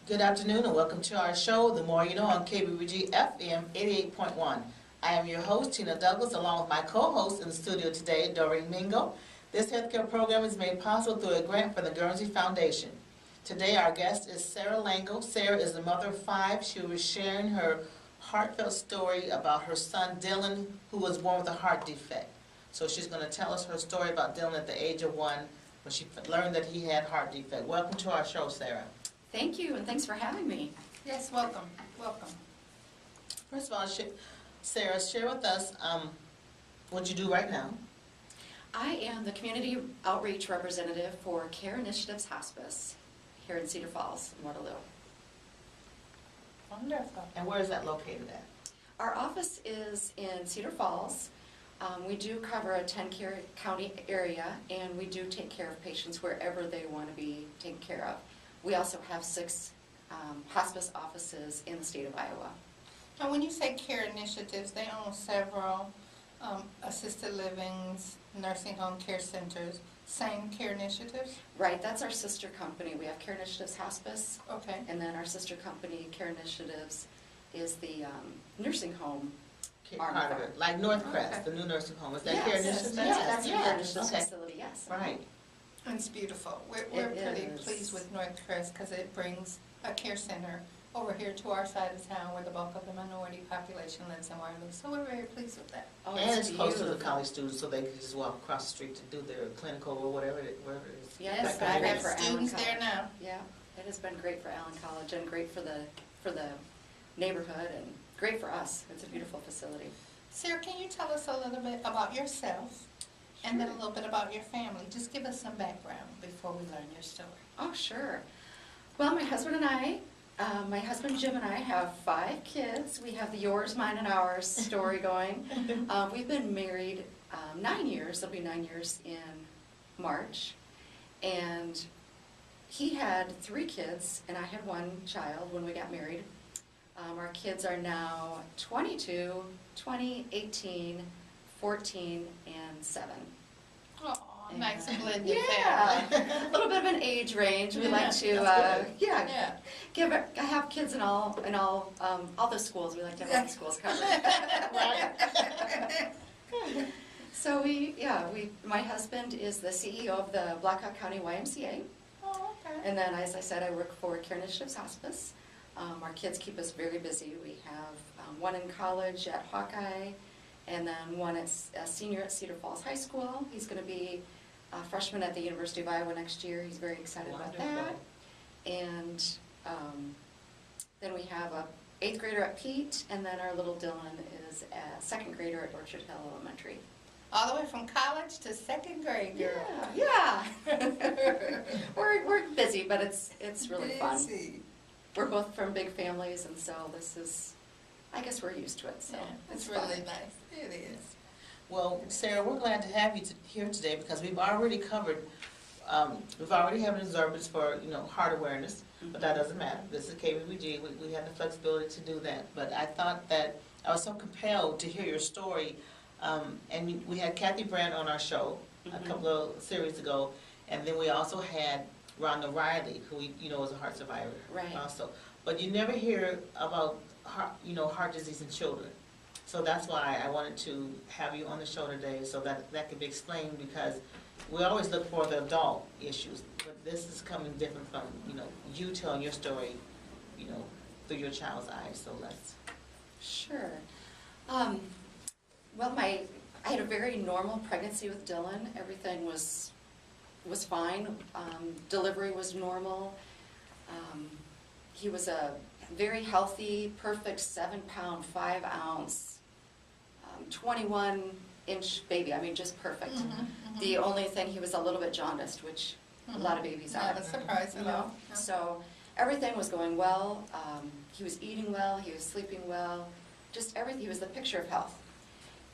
Good afternoon and welcome to our show, The More You Know, on KBBG FM 88.1. I am your host, Tina Douglas, along with my co-host in the studio today, Doreen Mingo. This healthcare program is made possible through a grant from the Guernsey Foundation. Today our guest is Sarah Lango. Sarah is the mother of 5. She was sharing her heartfelt story about her son Dylan, who was born with a heart defect. So she's going to tell us her story about Dylan at the age of 1 when she learned that he had heart defect. Welcome to our show, Sarah. Thank you, and thanks for having me. Yes, welcome. Welcome. First of all, Sarah, share with us what you do right now. I am the Community Outreach Representative for Care Initiatives Hospice here in Cedar Falls, Waterloo. Wonderful. And where is that located at? Our office is in Cedar Falls. We do cover a 10-county area, and we do take care of patients wherever they want to be taken care of. We also have 6 hospice offices in the state of Iowa. Now, when you say care initiatives, they own several assisted livings, nursing home care centers, same care initiatives? Right, that's our sister company. We have Care Initiatives Hospice. Okay. And then our sister company, Care Initiatives, is the nursing home arm Part of of it. it. Like Northcrest, Okay. the new nursing home. Is that Yes, Care yes, Initiatives? that's a Yeah. Care Initiatives Okay. facility, yes. Right. And it's beautiful. We're It pretty is. pleased with Northcrest because it brings a care center over here to our side of town where the bulk of the minority population lives in Waterloo. So we're very pleased with that. Oh, And it's close to the beautiful. college students, so they can just walk across the street to do their clinical or whatever it is. Yes, That I kind of great have for students Allen there College. now. Yeah, it has been great for Allen College and great for the neighborhood and great for us. It's a beautiful facility. Sarah, can you tell us a little bit about yourself and then a little bit about your family? Just give us some background before we learn your story. Oh, sure. Well, my husband Jim and I have 5 kids. We have the yours, mine, and ours story going. We've been married 9 years. It'll be 9 years in March. And he had 3 kids, and I had 1 child when we got married. Our kids are now 22, 20, 18, 14, and 7. Oh, nice blended Yeah, family. a little bit of an age range. We like to, That's have kids in all the schools. We like to have all the schools covered. So my husband is the CEO of the Blackhawk County YMCA, Oh, okay. and then, as I said, I work for Care Initiatives Hospice. Our kids keep us very busy. We have 1 in college at Hawkeye, and then 1 a senior at Cedar Falls High School. He's going to be a freshman at the University of Iowa next year. He's very excited about that. And then we have a 8th grader at Pete, and then our little Dylan is a 2nd grader at Orchard Hill Elementary. All the way from college to 2nd grade, girl. Yeah. We're busy, but it's really fun. Busy. We're both from big families, and so this is, I guess we're used to it, so Yeah, it's really fun. nice. It is. Well, Sarah, we're glad to have you here today because we've already covered, we've already had observance for, heart awareness, but that doesn't matter. This is KBBG. We have the flexibility to do that. But I thought that I was so compelled to hear your story. And we had Kathy Brandt on our show a couple of series ago, and then we also had Rhonda Riley, who is a heart survivor Right. also. But you never hear about heart disease in children. So that's why I wanted to have you on the show today, so that could be explained, because we always look for the adult issues, but this is coming different from you telling your story, through your child's eyes. So let's. Sure. Well, I had a very normal pregnancy with Dylan. Everything was fine. Delivery was normal. He was a very healthy, perfect 7-pound, 5-ounce, 21-inch baby. I mean, just perfect. The only thing, he was a little bit jaundiced, which a lot of babies are. Not a surprise at all. So everything was going well. He was eating well. He was sleeping well. Just everything. He was the picture of health.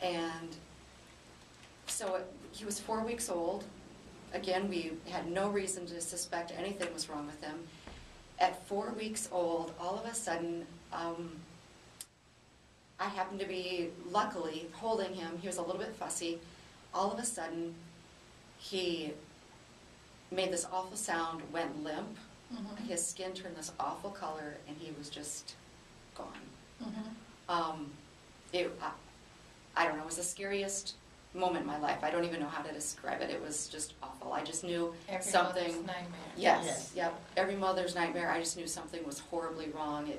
And so he was 4 weeks old. Again, we had no reason to suspect anything was wrong with him. At 4 weeks old, all of a sudden, I happened to be, luckily, holding him. He was a little bit fussy. All of a sudden, he made this awful sound, went limp, Mhm. His skin turned this awful color, and he was just gone. Mhm. I don't know, it was the scariest moment in my life. I don't even know how to describe it. It was just awful. I just knew Every mother's something. nightmare. Yes, Yes. yep. Every mother's nightmare. I just knew something was horribly wrong.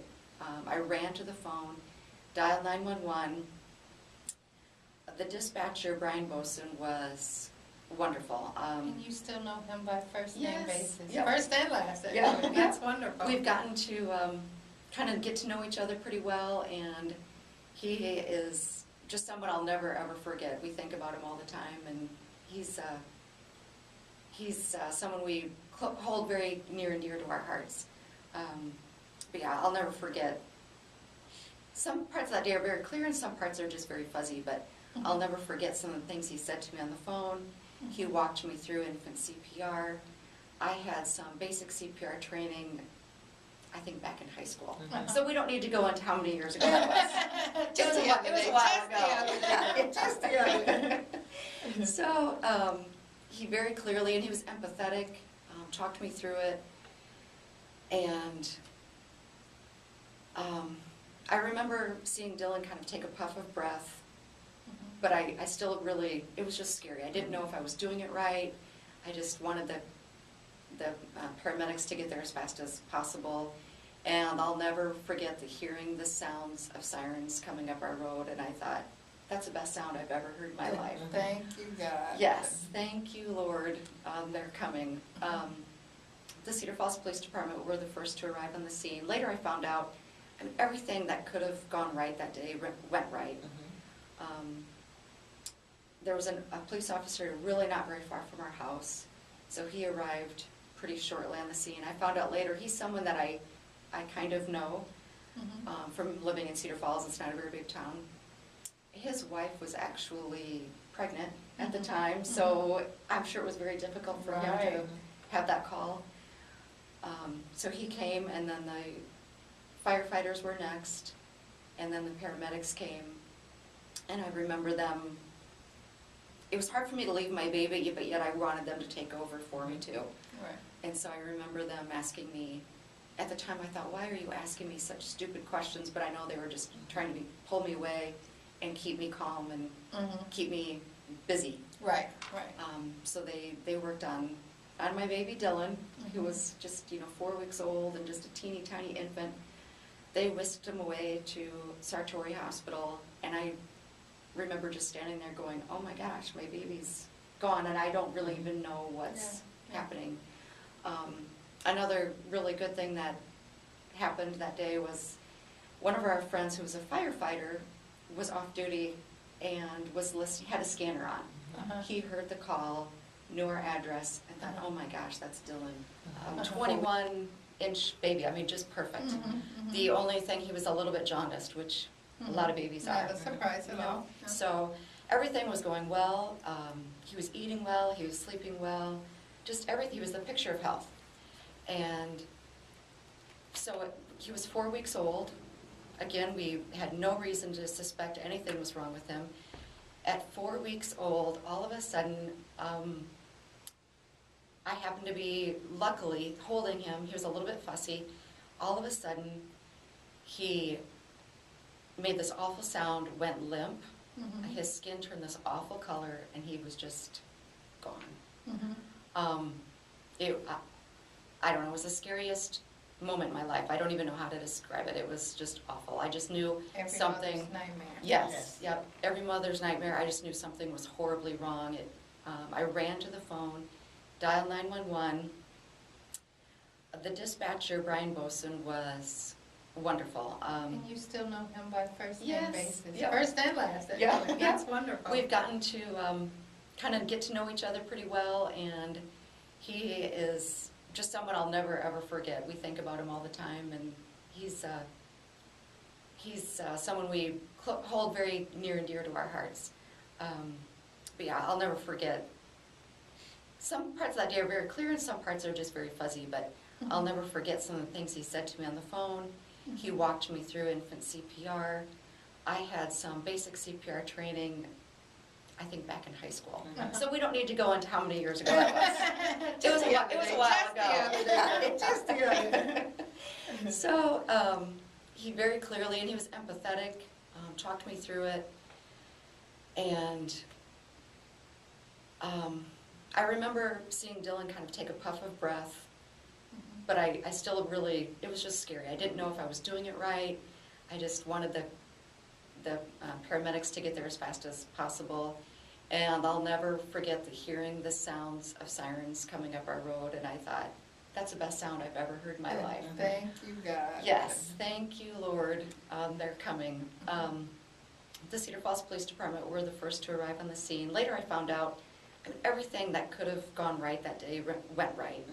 I ran to the phone, dialed 911. The dispatcher, Brian Boson, was wonderful. And you still know him by first name Yes. basis? Yep. First and last, actually. Yeah. That's wonderful. We've gotten to kind of get to know each other pretty well, and he is just someone I'll never ever forget. We think about him all the time, and he's someone we hold very near and dear to our hearts. But yeah, I'll never forget. Some parts of that day are very clear, and some parts are just very fuzzy, but I'll never forget some of the things he said to me on the phone. He walked me through infant CPR. I had some basic CPR training, I think back in high school. So we don't need to go into how many years ago that was. Just the other It was day, a while just the other ago. day, Yeah, just the other day. So he very clearly, and he was empathetic, talked me through it. And I remember seeing Dylan kind of take a puff of breath, but I still really, it was just scary. I didn't know if I was doing it right. I just wanted the paramedics to get there as fast as possible. And I'll never forget hearing the sounds of sirens coming up our road, and I thought, that's the best sound I've ever heard in my life. Thank you, God. Yes, thank you, Lord, they're coming. The Cedar Falls Police Department were the first to arrive on the scene. Later I found out, I mean, everything that could have gone right that day went right. There was a police officer really not very far from our house, so he arrived pretty shortly on the scene. I found out later he's someone that I kind of know from living in Cedar Falls. It's not a very big town. His wife was actually pregnant at the time, so I'm sure it was very difficult for him to Right. have that call. So he came, and then the firefighters were next, and then the paramedics came. And I remember them, it was hard for me to leave my baby, but yet I wanted them to take over for me too. Right. And so I remember them asking me, at the time I thought, why are you asking me such stupid questions? But I know they were just trying to pull me away and keep me calm and keep me busy. Right, right. So they worked on my baby Dylan, who was just 4 weeks old and just a teeny tiny infant. They whisked him away to Sartori Hospital, and I remember just standing there going, oh my gosh, my baby's gone, and I don't really even know what's happening. Another really good thing that happened that day was one of our friends who was a firefighter was off duty and was listening, had a scanner on. He heard the call, knew our address, and thought, oh my gosh, that's Dylan. 21-inch baby, I mean, just perfect. The only thing, he was a little bit jaundiced, which a lot of babies are. Not a surprise at all. No. So everything was going well. He was eating well, he was sleeping well, just everything. He was the picture of health. And so he was 4 weeks old. Again, we had no reason to suspect anything was wrong with him. At 4 weeks old, all of a sudden, I happened to be, luckily, holding him. He was a little bit fussy. All of a sudden, he made this awful sound, went limp. His skin turned this awful color, and he was just gone. I don't know, it was the scariest moment in my life. I don't even know how to describe it. It was just awful. I just knew Every something. mother's nightmare. Yes, yep. Every mother's nightmare. I just knew something was horribly wrong. I ran to the phone, dialed 911. The dispatcher, Brian Boson, was wonderful. And you still know him by first name Yes. basis? Yep. First and last, actually. Yeah. That's wonderful. We've gotten to kind of get to know each other pretty well, and he is just someone I'll never ever forget. We think about him all the time, and he's someone we hold very near and dear to our hearts. But yeah, I'll never forget. Some parts of that day are very clear, and some parts are just very fuzzy, but I'll never forget some of the things he said to me on the phone. He walked me through infant CPR. I had some basic CPR training, I think back in high school. So we don't need to go into how many years ago that was. It was a while Just the ago. other day. just together. So, he very clearly, and he was empathetic, talked me through it, and I remember seeing Dylan kind of take a puff of breath, but I still really, it was just scary. I didn't know if I was doing it right. I just wanted the paramedics to get there as fast as possible. And I'll never forget hearing the sounds of sirens coming up our road, and I thought, that's the best sound I've ever heard in my life. Thank you, God. Yes, thank you, Lord, they're coming. The Cedar Falls Police Department were the first to arrive on the scene. Later I found out everything that could have gone right that day went right.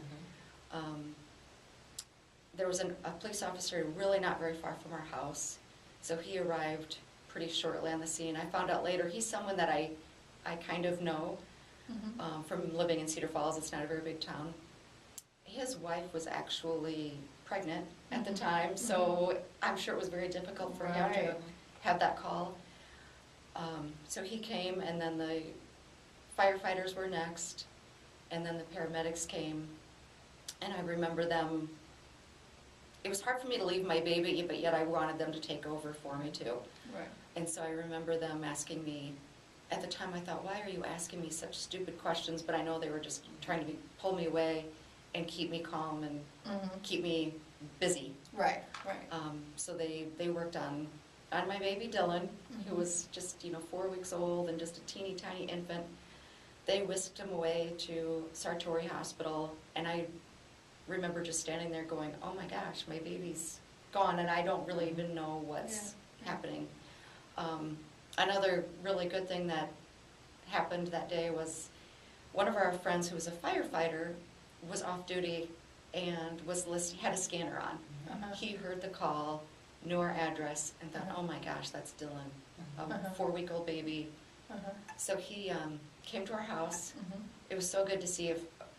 There was a police officer really not very far from our house, so he arrived pretty shortly on the scene. I found out later he's someone that I kind of know from living in Cedar Falls. It's not a very big town. His wife was actually pregnant at the time, so I'm sure it was very difficult for him to have that call. So he came, and then the firefighters were next, and then the paramedics came, and I remember them. It was hard for me to leave my baby, but yet I wanted them to take over for me too. Right. And so I remember them asking me, at the time I thought, why are you asking me such stupid questions? But I know they were just trying to pull me away and keep me calm and keep me busy. Right. So they worked on my baby Dylan, who was just 4 weeks old and just a teeny tiny infant. They whisked him away to Sartori Hospital, and I remember just standing there going, oh my gosh, my baby's gone, and I don't really even know what's happening. Another really good thing that happened that day was one of our friends who was a firefighter was off duty and had a scanner on. He heard the call, knew our address, and thought, oh my gosh, that's Dylan, a 4-week-old baby. So he came to our house. It was so good to see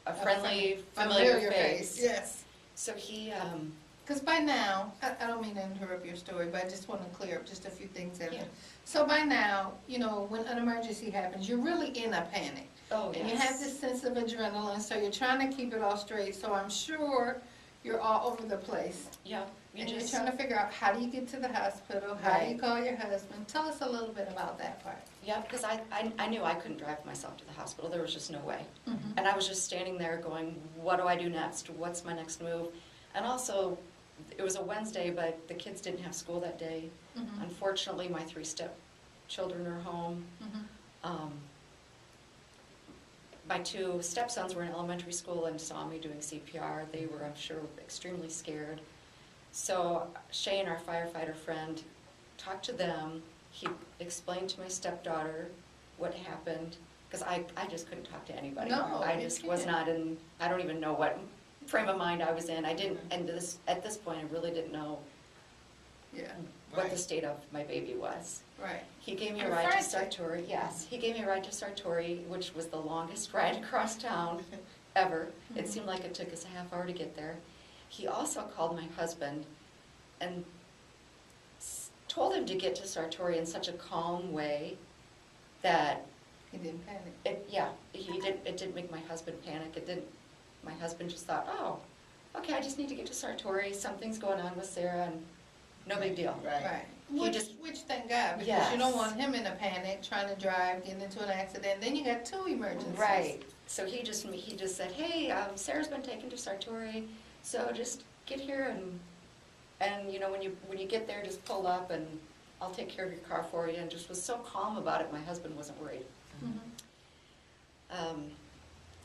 a friendly, familiar face. Yes. So he... Because by now, I don't mean to interrupt your story, but I just want to clear up just a few things there. Yeah. So by now, when an emergency happens, you're really in a panic. Oh, yes. And you have this sense of adrenaline, so you're trying to keep it all straight. So I'm sure you're all over the place. Yeah. And you're trying to figure out, how do you get to the hospital? How do you call your husband? Tell us a little bit about that part. Yeah, because I knew I couldn't drive myself to the hospital. There was just no way. And I was just standing there going, what do I do next? What's my next move? And also, it was a Wednesday, but the kids didn't have school that day. Unfortunately, my 3 stepchildren are home. My 2 stepsons were in elementary school and saw me doing CPR. They were, I'm sure, extremely scared. So Shane, our firefighter friend, talked to them. He explained to my stepdaughter what happened, because I just couldn't talk to anybody. No, I just was not in, I don't even know what frame of mind I was in. I didn't, and at this point, I really didn't know what the state of my baby was. Right. He gave me a ride to Sartori. Yes, he gave me a ride to Sartori, which was the longest ride across town ever. It seemed like it took us a half hour to get there. He also called my husband and told him to get to Sartori in such a calm way that He didn't panic. it didn't make my husband panic. It didn't. My husband just thought, oh, okay, I just need to get to Sartori. Something's going on with Sarah, and no big deal. Right. He Which just- thank God, because you don't want him in a panic, trying to drive, getting into an accident. Then you got 2 emergencies. Right. So he just said, hey, Sarah's been taken to Sartori, so just get here and when you get there, just pull up and I'll take care of your car for you. And just was so calm about it. My husband wasn't worried.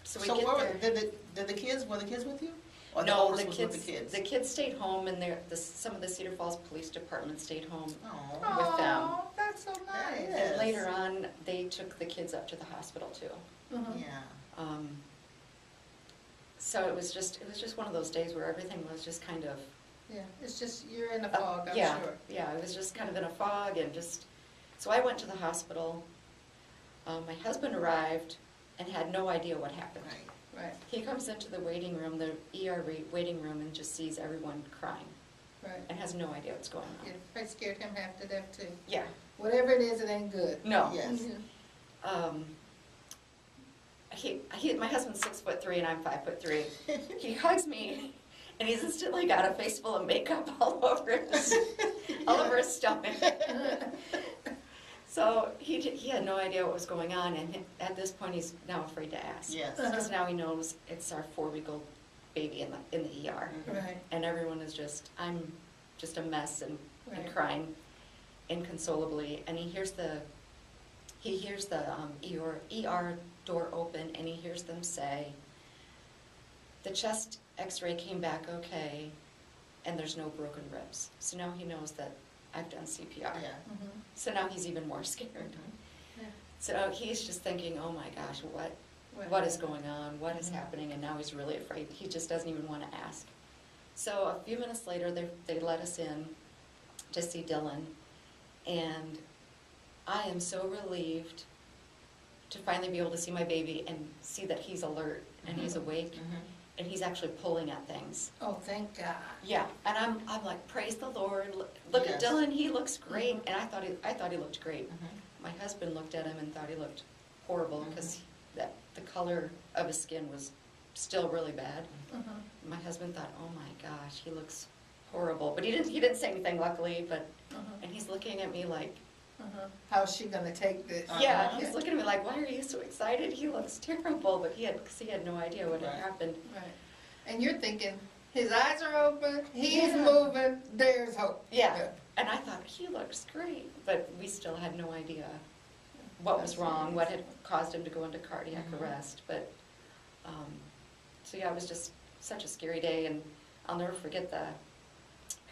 So we get there. Were the kids with you? Or No, oldest was with the kids? The kids stayed home, and some of the Cedar Falls Police Department stayed home Oh, with them. Oh, that's so nice. Yes. And later on, they took the kids up to the hospital too. yeah. So it was just one of those days where everything was just kind of Yeah, it's just, you're in a fog, I'm yeah, sure. yeah. It was just kind of in a fog, and so I went to the hospital. My husband arrived and had no idea what happened. Right, He comes into the waiting room, the ER waiting room, and just sees everyone crying right. and has no idea what's going on. Yeah, I scared him half to death too. Yeah. Whatever it is, it ain't good. No. Yes. My husband's 6'3" and I'm 5'3". He hugs me And he's instantly got a face full of makeup all over his stomach. So he had no idea what was going on, and at this point he's now afraid to ask. Yes. Because now he knows it's our 4-week-old baby in the ER. Right. And everyone is I'm just a mess and Right. crying inconsolably. And he hears the ER door open, and he hears them say, the chest x-ray came back okay, and there's no broken ribs. So now he knows that I've done CPR. Yeah. Mhm. So now he's even more scared. Yeah. So he's just thinking, oh my gosh, what is going on? What is happening? And now he's really afraid. He just doesn't even want to ask. So a few minutes later, they let us in to see Dylan. And I am so relieved to finally be able to see my baby and see that he's alert and he's awake and he's actually pulling at things. Oh, thank God. Yeah, and I'm like, praise the Lord. Look at Yes. Dylan, he looks great. And I thought he looked great. My husband looked at him and thought he looked horrible because the color of his skin was still really bad. My husband thought, oh my gosh, he looks horrible. But he didn't say anything, luckily. But and he's looking at me like, How's she gonna take this? yeah, he's looking at me like, why are you so excited? He looks terrible. But he had no idea what had Right. happened. Right. And you're thinking, his eyes are open, he's Yeah. moving, there's hope. Yeah. And I thought, he looks great. But we still had no idea what was wrong, what had caused him to go into cardiac arrest. But, so yeah, it was just such a scary day. And I'll never forget the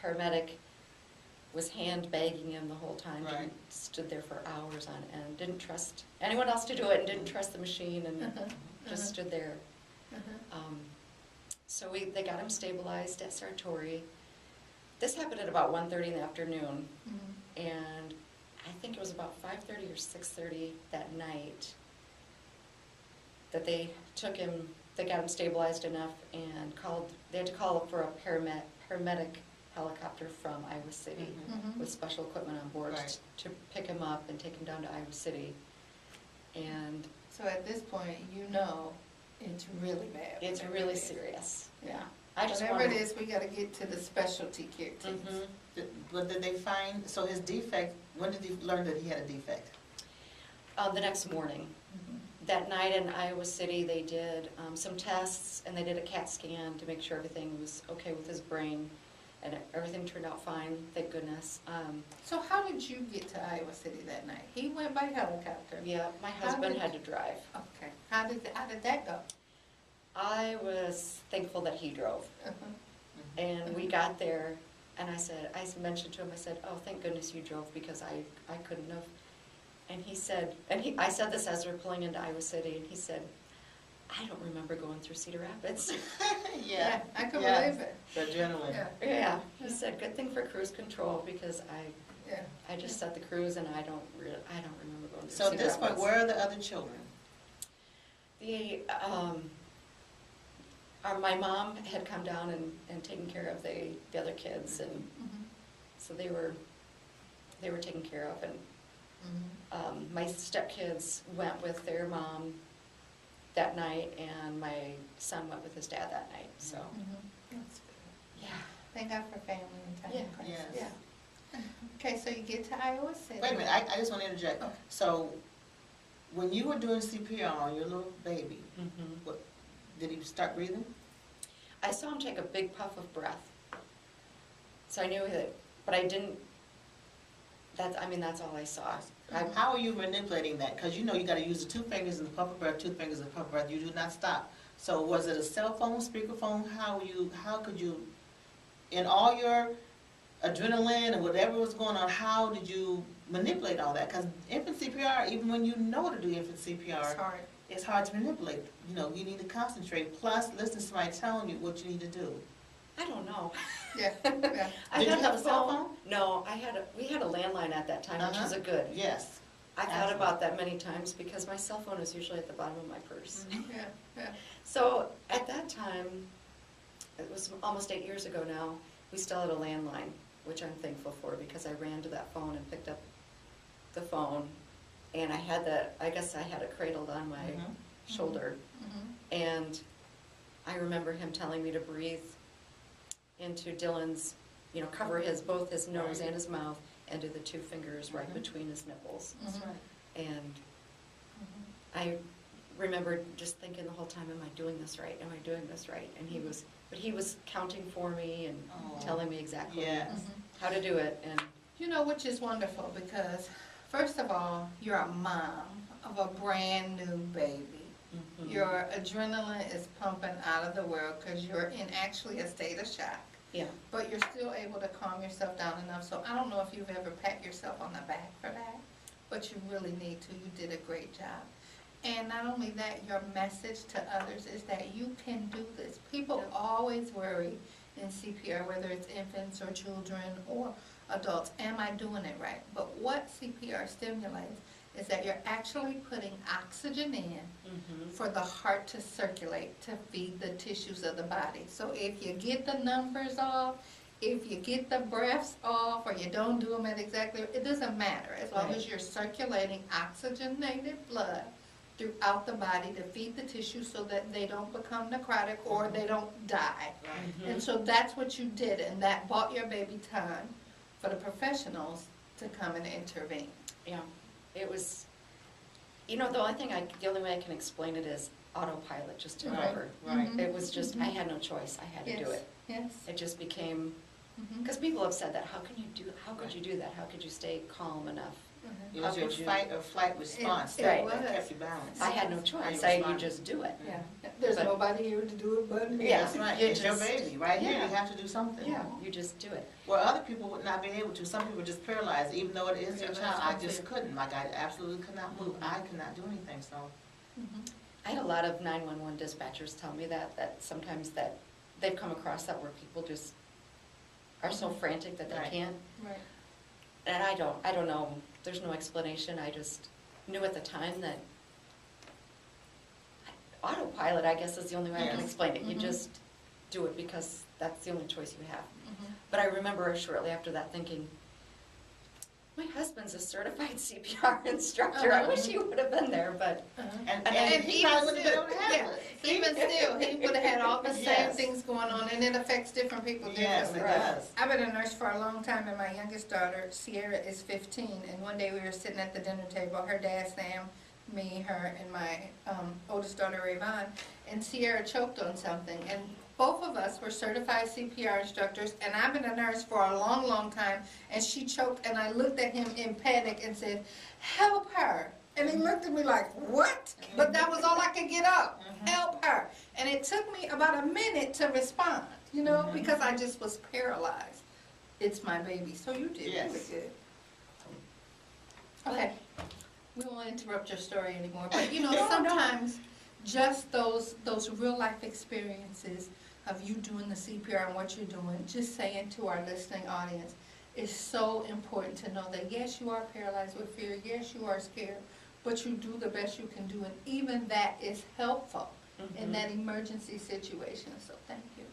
paramedic was hand-bagging him the whole time. Right. And stood there for hours on end. Didn't trust anyone else to do it and didn't trust the machine and just stood there. So they got him stabilized at Sartori. This happened at about 1:30 in the afternoon. And I think it was about 5:30 or 6:30 that night that they took him, they got him stabilized enough and they had to call for a paramedic helicopter from Iowa City with special equipment on board Right. to pick him up and take him down to Iowa City. And So at this point, you know it's really bad. it's whatever really it is. serious. Yeah. I just Whatever want it is, we gotta get to the specialty care teams. What did they find? So his defect, when did he learn that he had a defect? The next morning. That night in Iowa City, they did some tests, and they did a CAT scan to make sure everything was okay with his brain, and everything turned out fine, thank goodness. So how did you get to Iowa City that night? He went by helicopter. Yeah, my husband had to drive. Okay. How did that go? I was thankful that he drove, and we got there, and I mentioned to him, I said, oh, thank goodness you drove, because I couldn't have. And he said, I said this as we're pulling into Iowa City, and he said, I don't remember going through Cedar Rapids. Yeah, I can Yeah. believe it. The adrenaline. Yeah, Yeah, he said, good thing for cruise control, because yeah. I just set the cruise, and I don't remember going through So at Cedar this point, Rapids. where are the other children? My mom had come down and taken care of the other kids, and so they were taken care of, and my stepkids went with their mom that night, and my son went with his dad that night, so, That's good. yeah. Thank God for family and time Yeah. in Christ. Yes. Yeah. Okay, so you get to Iowa City. Wait a minute, I just want to interject. Okay. So, when you were doing CPR on your little baby, what, did he start breathing? I saw him take a big puff of breath, so I knew that, but I didn't, that's all I saw. How are you manipulating that? Because you know you got to use the 2 fingers and the puff of breath, 2 fingers and the puff of breath. You do not stop. So was it a cell phone, speakerphone? How could you, in all your adrenaline and whatever was going on, how did you manipulate all that? Because infant CPR, even when you know to do infant CPR, Sorry. it's hard to manipulate. You know, you need to concentrate. Plus, listen to somebody telling you what you need to do. I don't know. Yeah, yeah. I Did had you have the a cell phone? No, we had a landline at that time, which was a good. Yes. I thought about that many times because my cell phone is usually at the bottom of my purse. Yeah, yeah. So at that time, it was almost 8 years ago now, we still had a landline, which I'm thankful for because I ran to that phone and picked up the phone, and I guess I had it cradled on my shoulder, and I remember him telling me to breathe into Dylan's, cover both his nose and his mouth, and do the 2 fingers right between his nipples. That's Mhm. right. And I remember just thinking the whole time, am I doing this right? Am I doing this right? And he was counting for me and Oh. telling me exactly Yes. how to do it. And Which is wonderful because, first of all, you're a mom of a brand new baby. mhm. Your adrenaline is pumping out of the world because you're in actually a state of shock. Yeah. But you're still able to calm yourself down enough. So I don't know if you've ever pat yourself on the back for that, but you really need to. You did a great job. And not only that, your message to others is that you can do this. People always worry in CPR, whether it's infants or children or adults, am I doing it right? But what CPR stimulates is that you're actually putting oxygen in Mhm. for the heart to circulate, to feed the tissues of the body. So if you get the numbers off, if you get the breaths off, or you don't do them at exactly, it doesn't matter, as long Right. as you're circulating oxygenated blood throughout the body to feed the tissue so that they don't become necrotic or they don't die. Right. Mhm. And so that's what you did, and that bought your baby time for the professionals to come and intervene. Yeah, it was, the only way I can explain it is autopilot just took Right. over. Right. Mhm. It was just, I had no choice, I had to do Yes. it. Yes. It just became, Mhm. because people have said that, how could you do that? How could you stay calm enough? Mhm. It was your fight or flight response It that was. kept you balanced. I had no choice, you just do it. Yeah, there's But- nobody here to do it but me. Yeah. That's right. You It's your just- baby, right here. yeah. You have to do something. Yeah, you just do it. Well, other people would not be able to. Some people are just paralyzed, even though it is their Yeah, child. that's I just it. couldn't. Like, I absolutely could not move. I could not do anything, so. Mhm. I had a lot of 911 dispatchers tell me that sometimes that they've come across that where people just are so frantic that they Right. can't. Right. And I don't know, there's no explanation, I just knew at the time that autopilot, I guess, is the only way I can Yes. explain it. You Mhm. just do it because that's the only choice you have. Mhm. But I remember shortly after that thinking, my husband's a certified CPR instructor, I wish he would have been there, but Uh-huh. And he probably wouldn't have been able to handle it. Yeah, even still, he would have had all the same Yes. things going on, and it affects different people Yes, differently. it Right. does. I've been a nurse for a long time, and my youngest daughter, Sierra, is 15, and one day we were sitting at the dinner table, her dad, Sam, me, her, and my oldest daughter, Rayvon, and Sierra choked on something, and both of us were certified CPR instructors, and I've been a nurse for a long, long time, and she choked, and I looked at him in panic and said, "Help her." And he looked at me like, "What?" But that was all I could get up, "Help her." And it took me about a minute to respond, because I just was paralyzed. It's my baby, so you did Yes. really good. Okay, we won't interrupt your story anymore, but sometimes just those real life experiences of you doing the CPR and what you're doing, just saying to our listening audience, is so important to know that yes, you are paralyzed with fear, yes, you are scared, but you do the best you can do, and even that is helpful in Mhm. that emergency situation, so thank you.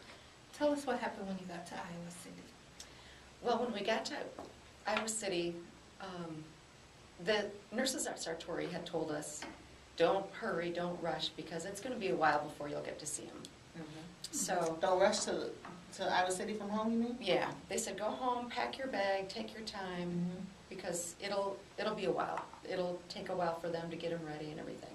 Tell us what happened when you got to Iowa City. Well, when we got to Iowa City, the nurses at Sartori had told us, don't hurry, don't rush, because it's going to be a while before you'll get to see him. So, Don't rush to Iowa City from home, you mean? yeah, they said, go home, pack your bag, take your time, because it'll be a while. It'll take a while for them to get him ready and everything.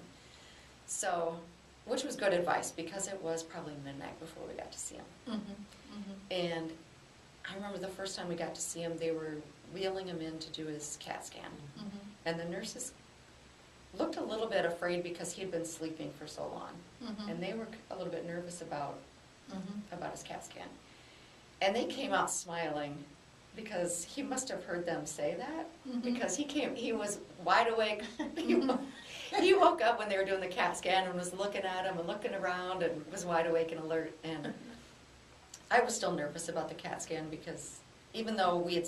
So, which was good advice, because it was probably midnight before we got to see him. And I remember the first time we got to see him, they were wheeling him in to do his CAT scan. And the nurses looked a little bit afraid because he had been sleeping for so long. And they were a little bit nervous about his CAT scan. And they came out smiling because he must have heard them say that, because he was wide awake. He woke up when they were doing the CAT scan and was looking at him and looking around and was wide awake and alert. And I was still nervous about the CAT scan because even though we had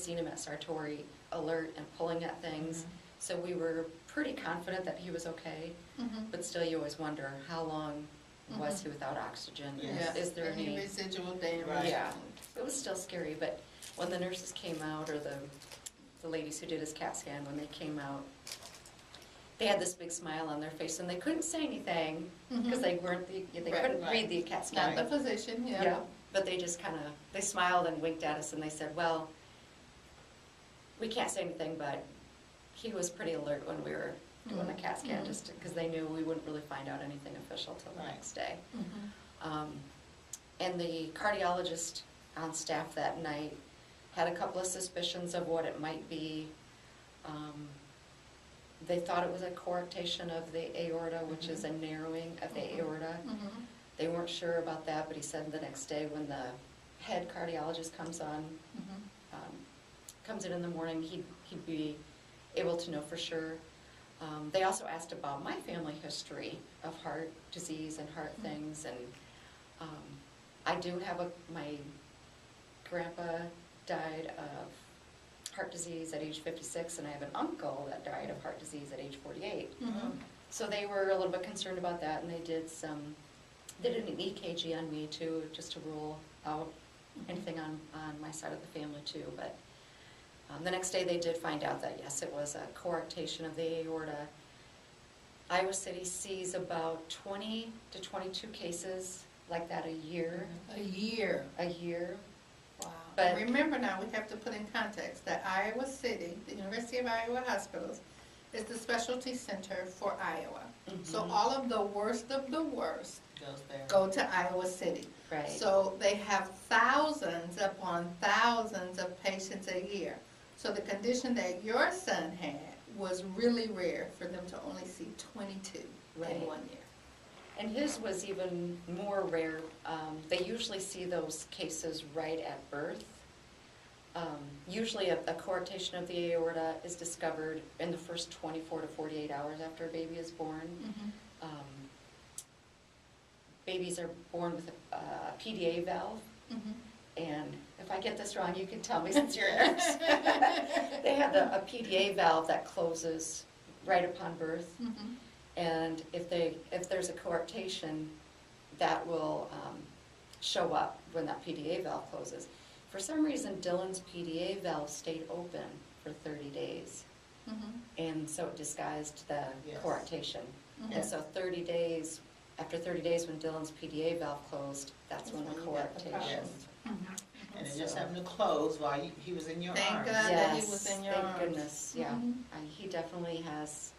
seen him at Sartori alert and pulling at things, so we were pretty confident that he was okay. But still, you always wonder, how long was he without oxygen? Yes. Is there any residual damage? Right. Yeah, it was still scary, but when the nurses came out, or the ladies who did his CAT scan, when they came out, they had this big smile on their face, and they couldn't say anything, because Mhm. they weren't, they Right, couldn't right. read the CAT Not scan. the physician, yeah. Yeah, but they just kind of, they smiled and winked at us, and they said, well, we can't say anything, but he was pretty alert when we were doing the CAT scan, Mhm. just because they knew we wouldn't really find out anything official till the Right. next day. Mhm. And the cardiologist on staff that night had a couple of suspicions of what it might be. They thought it was a coarctation of the aorta, which is a narrowing of the aorta. Mhm. They weren't sure about that, but he said the next day when the head cardiologist comes Mhm. comes in the morning, he'd be able to know for sure. They also asked about my family history of heart disease and heart things, and I do have my grandpa died of heart disease at age 56, and I have an uncle that died of heart disease at age 48. Mhm. So they were a little bit concerned about that, and they did an EKG on me too, just to rule out anything on my side of the family too. But the next day they did find out that yes, it was a coarctation of the aorta. Iowa City sees about 20 to 22 cases like that a year. A year. Wow. But- Remember now, we have to put in context that Iowa City, the University of Iowa Hospitals, is the specialty center for Iowa. So Mhm. all of the worst Goes there. go to Iowa City. Right. So they have thousands upon thousands of patients a year. So the condition that your son had was really rare for them to only see 22 Right. in 1 year. And his was even more rare. They usually see those cases right at birth. Usually a coarctation of the aorta is discovered in the first 24 to 48 hours after a baby is born. Mhm. Babies are born with a PDA valve, Mhm. and if I get this wrong, you can tell me since you're a nurse. They have a PDA valve that closes right upon birth. Mhm. And if there's a coarctation, that will show up when that PDA valve closes. For some reason, Dylan's PDA valve stayed open for 30 days, Mhm. and so it disguised the Yes. coarctation. Mhm. And so after 30 days, when Dylan's PDA valve closed, that's when the That's when you got the coarctation. problem. Yes. And it just So- happened to close while he was in your Thank arms. God. that he was in your Thank arms. goodness, yeah. Mhm. He definitely has,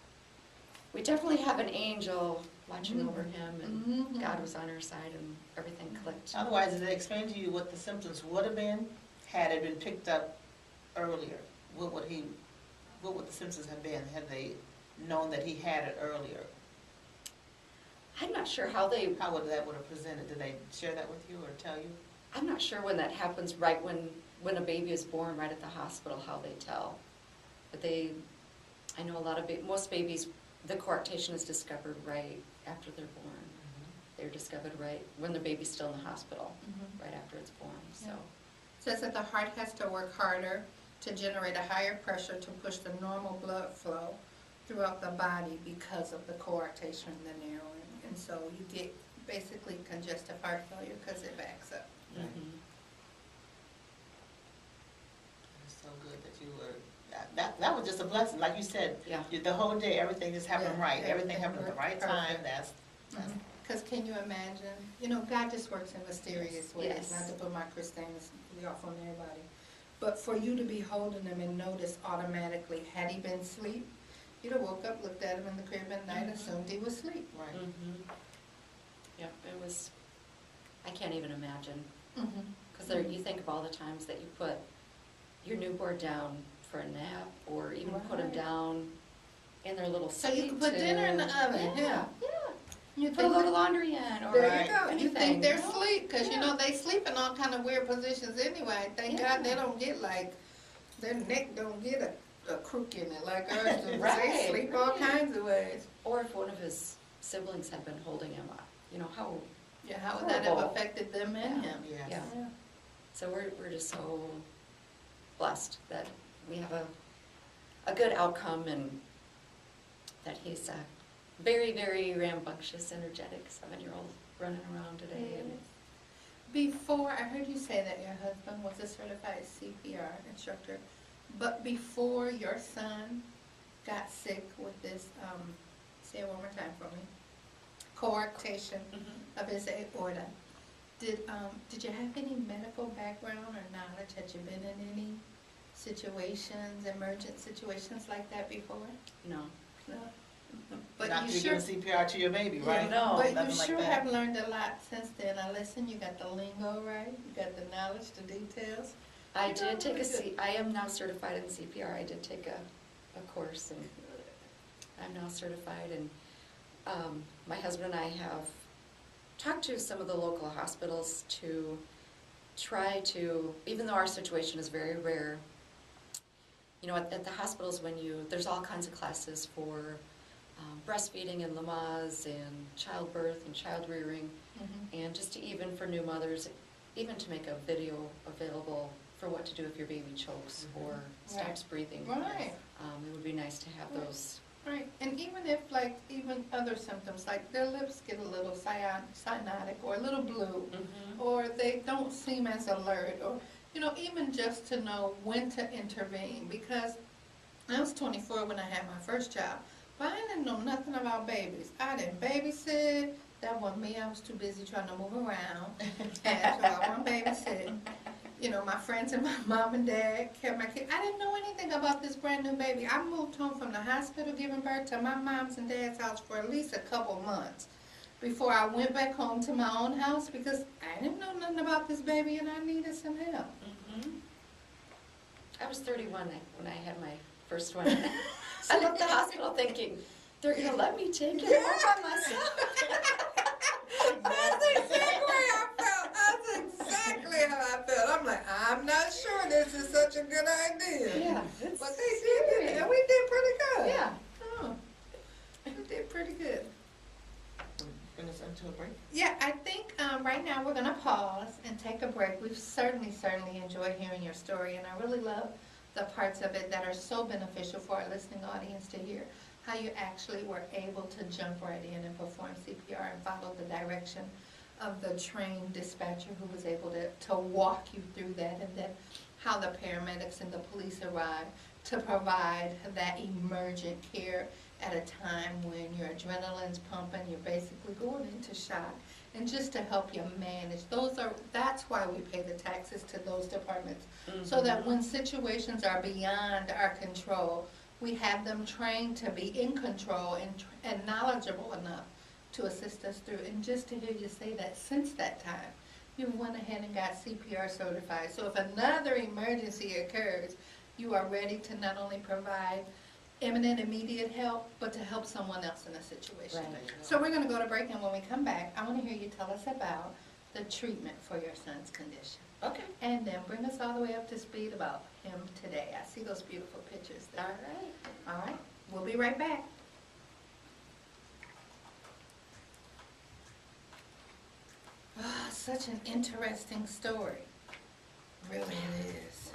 we definitely have an angel watching Mhm. over him, and Mhm. God was on our side, and everything clicked. Otherwise, did they explain to you what the symptoms would have been had it been picked up earlier? What would the symptoms have been had they known that he had it earlier? I'm not sure how they, How would that would have presented? Did they share that with you or tell you? I'm not sure when that happens, right when a baby is born, right at the hospital, how they tell. But I know a lot of, most babies, the coarctation is discovered right after they're born. They're discovered right when the baby's still in the hospital, Mhm. right after it's born, so. Yeah. Says that the heart has to work harder to generate a higher pressure to push the normal blood flow throughout the body because of the coarctation and the narrowing. And so you get basically congestive heart failure because it backs up. Right. Mhm. It's so good that you were, that was just a blessing, like you said. Yeah. The whole day, everything just happened Yeah, right, everything everything happened at the worked right time, perfect. that's, Because can you imagine, God just works in mysterious ways, Yes. not to put my Christians off on everybody. But for you to be holding him and notice automatically, had he been asleep, you'd have woke up, looked at him in the crib at night, assumed he was asleep. right. Mhm. Yep, it was, I can't even imagine. Mm-hmm. Because you think of all the times that you put your newborn down for a nap, or even put them Right. down in their little So you seat could put dinner in the oven, yeah. You You put a think, load of laundry in, or there Right. you go, you anything. think they're asleep, because Yeah. they sleep in all kind of weird positions anyway. Thank Yeah. God they don't get their neck don't get a crook in it like ours do. Right, They sleep all right. kinds of ways. Or if one of his siblings had been holding him up, how, Yeah, how would that have Horrible. affected them and him? Yes. yeah. So we're just so blessed that we have a good outcome, and that he's a very, very rambunctious, energetic 7-year-old running around today. And Before, I heard you say that your husband was a certified CPR instructor, but before your son got sick with this, say it one more time for me, coarctation of his aorta. Did you have any medical background or knowledge? Had you been in any situations, emergent situations like that before? No. No. But Not you to sure, give CPR to your baby, yeah, right? No, but you nothing like sure that. have learned a lot since then. Now listen, you got the lingo right, you got the knowledge, the details. I You know, did take really good. I am now certified in CPR. I did take a course, and I'm now certified. And my husband and I have talked to some of the local hospitals to try to, even though our situation is very rare, you know, at the hospitals there's all kinds of classes for breastfeeding and Lamaze and childbirth and child rearing, Mhm. and just to even for new mothers, even to make a video available for what to do if your baby chokes or stops breathing. Right. It would be nice to have Right. those. Right, and even if like, even other symptoms, like their lips get a little cyanotic or a little blue, or they don't seem as alert, or, you know, even just to know when to intervene, because I was 24 when I had my first child, but I didn't know nothing about babies. I didn't babysit, that wasn't me, I was too busy trying to move around, and so I wasn't babysitting. You know, my friends and my mom and dad kept my kid. I didn't know anything about this brand new baby. I moved home from the hospital giving birth to my mom's and dad's house for at least a couple months before I went back home to my own house, because I didn't know nothing about this baby and I needed some help. I was 31 when I had my first one. I left the hospital thinking, they're going to let me take it all by myself. That's exactly how I felt. That's exactly how I felt. I'm like, I'm not sure this is such a good idea. Yeah, it's But they did it, and we did pretty good. Yeah. Oh, we did pretty good. Bring us into a break. Yeah, I think right now we're gonna pause and take a break. We've certainly enjoyed hearing your story, and I really love the parts of it that are so beneficial for our listening audience to hear. How you actually were able to jump right in and perform CPR and follow the direction of the trained dispatcher who was able to walk you through that, and then how the paramedics and the police arrived to provide that emergent care at a time when your adrenaline's pumping, you're basically going into shock, and just to help you manage. That's why we pay the taxes to those departments, so that when situations are beyond our control, we have them trained to be in control and knowledgeable enough to assist us through. And just to hear you say that since that time, you went ahead and got CPR certified. So if another emergency occurs, you are ready to not only provide imminent, immediate help, but to help someone else in a situation. Right. So we're gonna go to break, and when we come back, I wanna hear you tell us about the treatment for your son's condition. Okay. And then bring us all the way up to speed about him today. I see those beautiful pictures there. All right. All right, we'll be right back. Ah, such an interesting story. Really it is.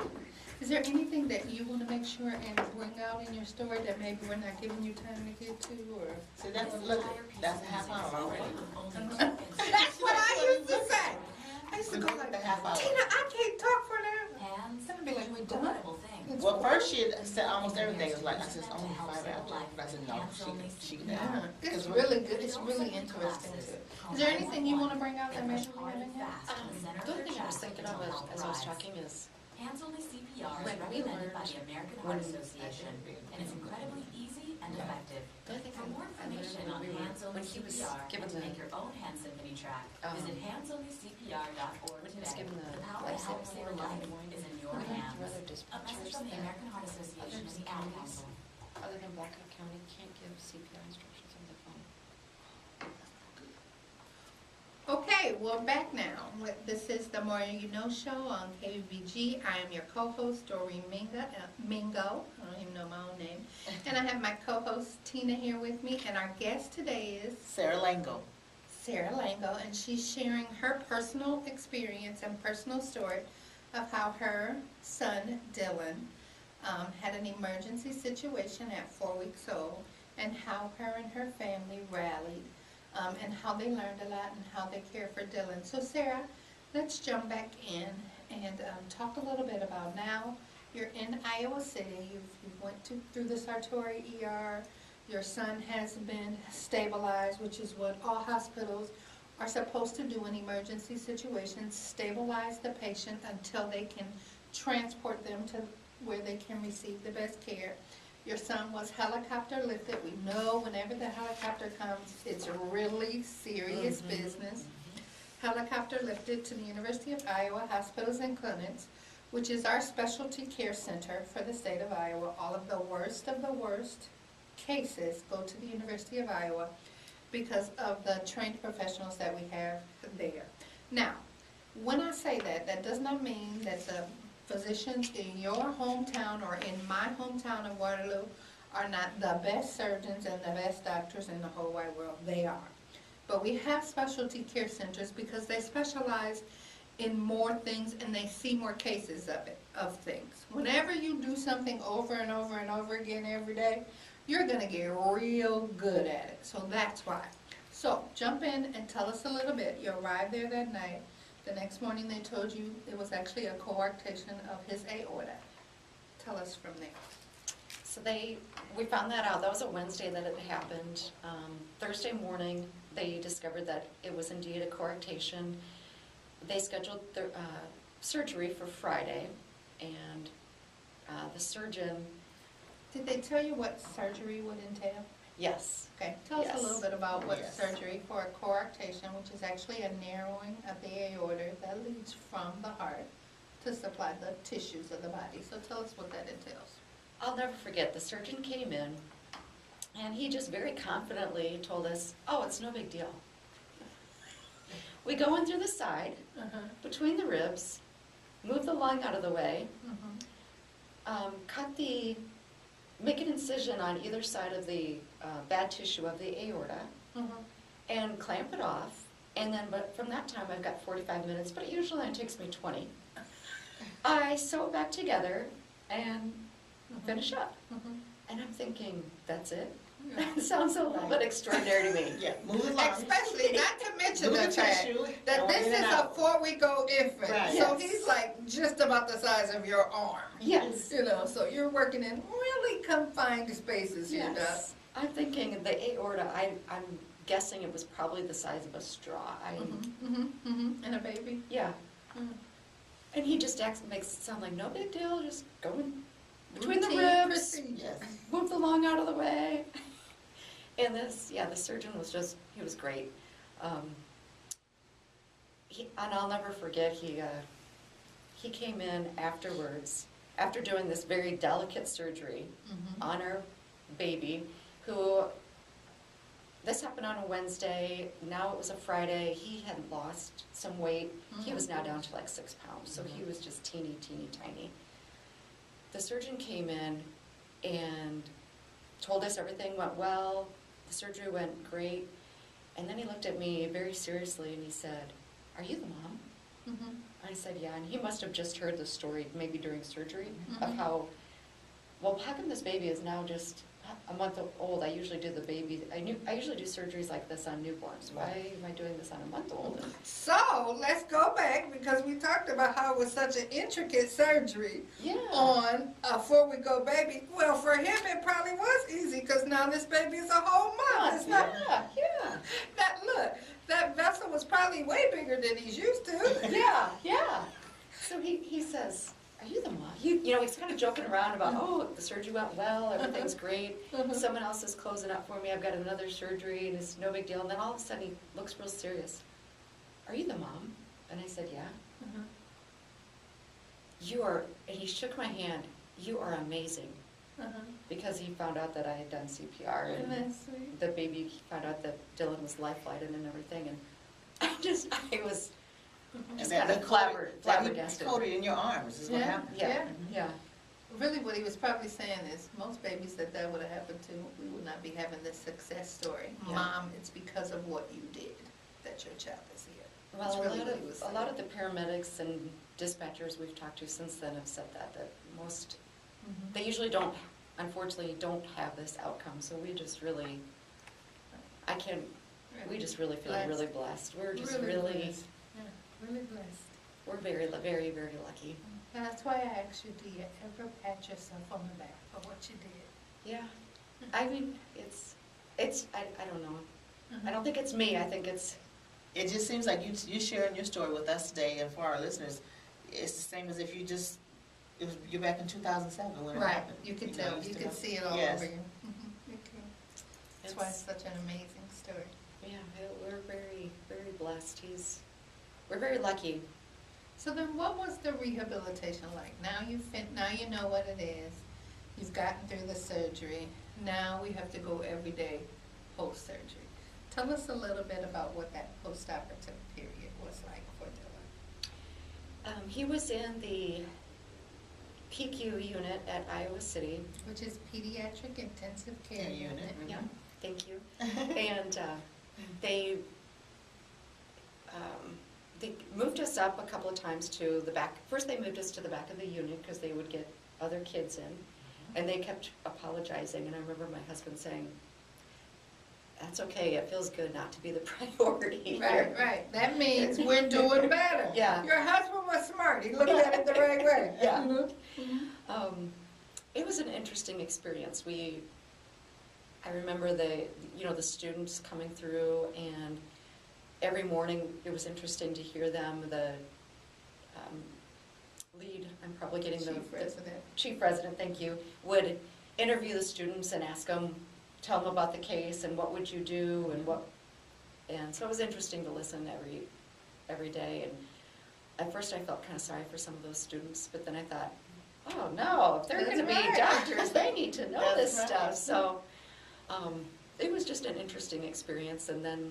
Is there anything that you want to make sure and bring out in your story that maybe we're not giving you time to get to, or? See, that's a half hour already. That's what I used to say. I used to We go took like, the half hour. Tina, I can't talk for an hour. Hands That'd be like, we done. incredible things. Well, first she had said almost everything was like, I said, it's only 5 hours. But I said, no, she can Yeah, have it. it's really good, it's really interesting too. Is there anything you want to bring out that maybe we haven't yet? The only thing I was thinking of as I was talking is, Hands-only CPR is When we recommended by learned- the American when- Heart Association, and it's incredibly easy and effective. the only thing For more I learned information on when hands-only he was CPR given and to the, make your own hand symphony track, visit handsonlycpr.org when he was today. given The the power to life help saving save a in the life morning, is in your were there any hands. other A message dispatchers from the that American Heart Association and the Ad counties, Council. other than Blackhawk County, can't give CPR instructions on the phone? Okay, we're back now. This is the More You Know show on KBBG. I am your co-host, Doreen Mingo. I don't even know my own name. And I have my co-host, Tina, here with me. And our guest today is Sarah Lango. Sarah Lango, and she's sharing her personal experience and personal story of how her son, Dylan, had an emergency situation at 4 weeks old, and how her and her family rallied, and how they learned a lot and how they care for Dylan. So Sarah, let's jump back in and talk a little bit about now you're in Iowa City, you've went through the Sartori ER, your son has been stabilized, which is what all hospitals are supposed to do in emergency situations, stabilize the patient until they can transport them to where they can receive the best care. Your son was helicopter lifted. We know whenever the helicopter comes, it's really serious business. Helicopter lifted to the University of Iowa Hospitals and Clinics, which is our specialty care center for the state of Iowa. All of the worst cases go to the University of Iowa because of the trained professionals that we have there. Now, when I say that, that does not mean that the physicians in your hometown or in my hometown of Waterloo are not the best surgeons and the best doctors in the whole wide world. They are. But we have specialty care centers because they specialize in more things and they see more cases of things. Whenever you do something over and over and over again every day, you're going to get real good at it. So that's why. So jump in and tell us a little bit. You arrived there that night. The next morning they told you it was actually a coarctation of his aorta. Tell us from there. So we found that out. That was a Wednesday that it happened. Thursday morning, they discovered that it was indeed a coarctation. They scheduled the surgery for Friday, and the surgeon... Did they tell you what surgery would entail? Yes. Okay, tell us Yes. a little bit about what Yes. surgery for a coarctation, which is actually a narrowing of the aorta that leads from the heart to supply the tissues of the body. So tell us what that entails. I'll never forget, the surgeon came in, and he just very confidently told us, oh, it's no big deal. We go in through the side, between the ribs, move the lung out of the way, make an incision on either side of the bad tissue of the aorta, and clamp it off. And then, but from that time, I've got 45 minutes, but it usually only takes me 20. I sew it back together and finish up. And I'm thinking, that's it? It sounds a little bit extraordinary to me. Yeah, move along. Especially, not to mention Move the the fact tissue, that going this in is and a out. 4-week-old infant. Right. So Yes. he's like just about the size of your arm. Yes. You know, so you're working in really confined spaces here, Doc. Yes. I'm thinking the aorta, I'm guessing it was probably the size of a straw. And a baby? Yeah. Mm. And he just makes it sound like no big deal, just go in between the Routine ribs, procedure. Yes. move the lung out of the way. And the surgeon was he was great. And I'll never forget, he came in afterwards, after doing this very delicate surgery on our baby, who, this happened on a Wednesday, now it was a Friday, he had lost some weight. He was now down to like 6 pounds, so he was just teeny, teeny, tiny. The surgeon came in and told us everything went well, the surgery went great, and then he looked at me very seriously and he said, "Are you the mom?" I said, "Yeah," and he must have just heard the story, maybe during surgery, of how come this baby is now just a month old? I usually do I usually do surgeries like this on newborns. Why am I doing this on a month old? So let's go back because we talked about how it was such an intricate surgery Yeah. on a 4-week-old baby. Well, for him it probably was easy because now this baby is a whole month. It's not Yeah. that vessel was probably way bigger than he's used to. Yeah. So he says, "Are you the mom?" He's kind of joking around about, oh, the surgery went well, everything's great. Someone else is closing up for me. I've got another surgery, and it's no big deal. And then all of a sudden, he looks real serious. "Are you the mom?" And I said, "Yeah." "You are," and he shook my hand, "you are amazing." Because he found out that I had done CPR, Isn't and that sweet? the baby, he found out that Dylan was life-flighted and everything, and I was just kind of flabbergasted. Coated in your arms is what Yeah. happened. Yeah. Really what he was probably saying is most babies that would have happened to, we would not be having this success story. Yeah. Mom, it's because of what you did that your child is here. Well, That's really what he was a saying. lot of the paramedics and dispatchers we've talked to since then have said that most, they usually unfortunately don't have this outcome, so we just really, we just really feel Blessed. really blessed. We're just Really really, blessed. Yeah, really blessed. we're very, very, very lucky. And that's why I asked you, do you ever pat yourself on the back for what you did? Yeah, I mean, I don't know. I don't think it's me, I think it's, It just seems like you sharing your story with us today, and for our listeners, it's the same as if you're back in 2007 when it Right, happened. you could know, tell, used you to could know. see it all Yes. over you. Okay. That's why it's such an amazing story. yeah, we're very, very blessed. We're very lucky. So then what was the rehabilitation like? Now now you know what it is. You've gotten through the surgery. Now we have to go every day post-surgery. Tell us a little bit about what that post-operative period was like for Dylan. He was in the PQ unit at Iowa City. Which is Pediatric Intensive Care Care unit, Unit. mhm. Yeah, thank you. And they moved us up a couple of times to the back. First, they moved us to the back of the unit because they would get other kids in. And they kept apologizing, and I remember my husband saying, "That's okay, it feels good not to be the priority Right, here." right. That means we're doing better. Yeah. Your husband was smart. He looked at it the right way. Yeah. Mhm. It was an interesting experience. I remember the students coming through, and every morning it was interesting to hear them. The lead, I'm probably getting the chief resident, thank you, would interview the students and tell them about the case and what would you do and so it was interesting to listen every day. And at first I felt kind of sorry for some of those students, but then I thought, oh no, if they're That's going to be right. doctors, they need to know That's this right. stuff. So it was just an interesting experience. And then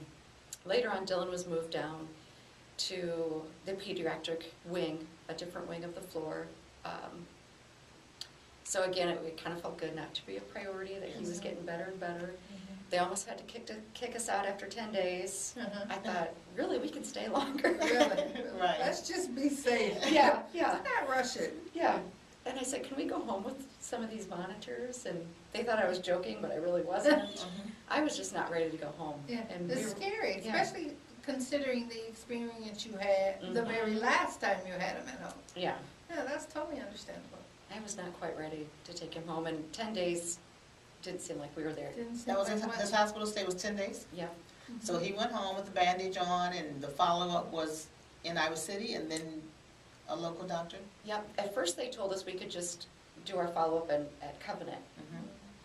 later on, Dylan was moved down to the pediatric wing, a different wing of the floor. So again, it kind of felt good not to be a priority, that he was getting better and better. They almost had to kick us out after 10 days. I thought, really, we can stay longer. Really? Right. Let's just be safe. Yeah. Let's not rush it. Yeah. And I said, can we go home with some of these monitors? And they thought I was joking, but I really wasn't. I was just not ready to go home. Yeah, And it's scary, yeah. especially considering the experience you had the very last time you had him at home. Yeah. Yeah, that's totally understandable. I was not quite ready to take him home, and 10 days didn't seem like we were there. Didn't seem That was like his much. hospital stay was 10 days? Yeah. So he went home with the bandage on, and the follow-up was in Iowa City, and then a local doctor? Yep. At first, they told us we could just do our follow-up at Covenant,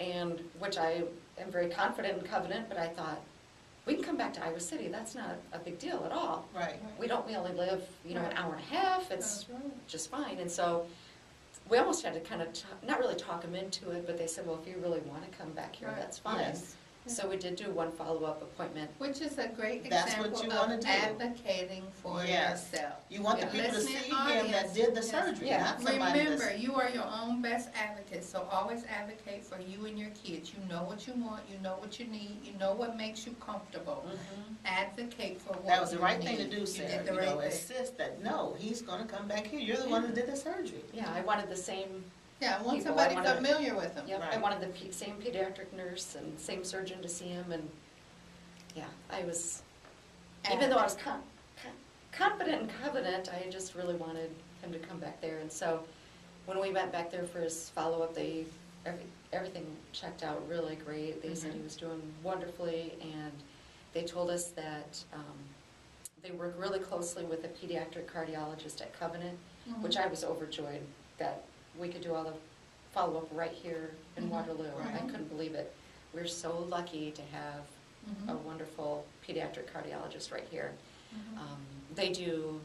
and which I am very confident in Covenant, but I thought, we can come back to Iowa City, that's not a big deal at all. Right. We only live, an hour and a half, it's That's right. just fine. And so we almost had to kind of, not really talk them into it, but they said, well, if you really want to come back here, Right. that's fine. Yes. So we did do one follow-up appointment. Which is a great That's what example you wanna of do. advocating for Yes. yourself. You want the Yeah. people to Listening see him audience. that did the Yes. surgery, Yeah. not somebody Remember, that's... you are your own best advocate, so always advocate for you and your kids. You know what you want, you know what you need, you know what makes you comfortable. Advocate for what you need. That was the right thing to do, You Sarah, did the right thing. insist that, no, he's gonna come back here, you're the one that did the surgery. Yeah, I wanted the same, Yeah, I want people, somebody I wanted- familiar with them. yep, I Right. wanted the same pediatric nurse and same surgeon to see him, and, yeah, I was, even though I was confident in Covenant, I just really wanted him to come back there. And so when we went back there for his follow-up, everything checked out really great. They said he was doing wonderfully, and they told us that they work really closely with a pediatric cardiologist at Covenant, which I was overjoyed that we could do all the follow-up right here in Waterloo. I couldn't believe it. We're so lucky to have a wonderful pediatric cardiologist right here. They do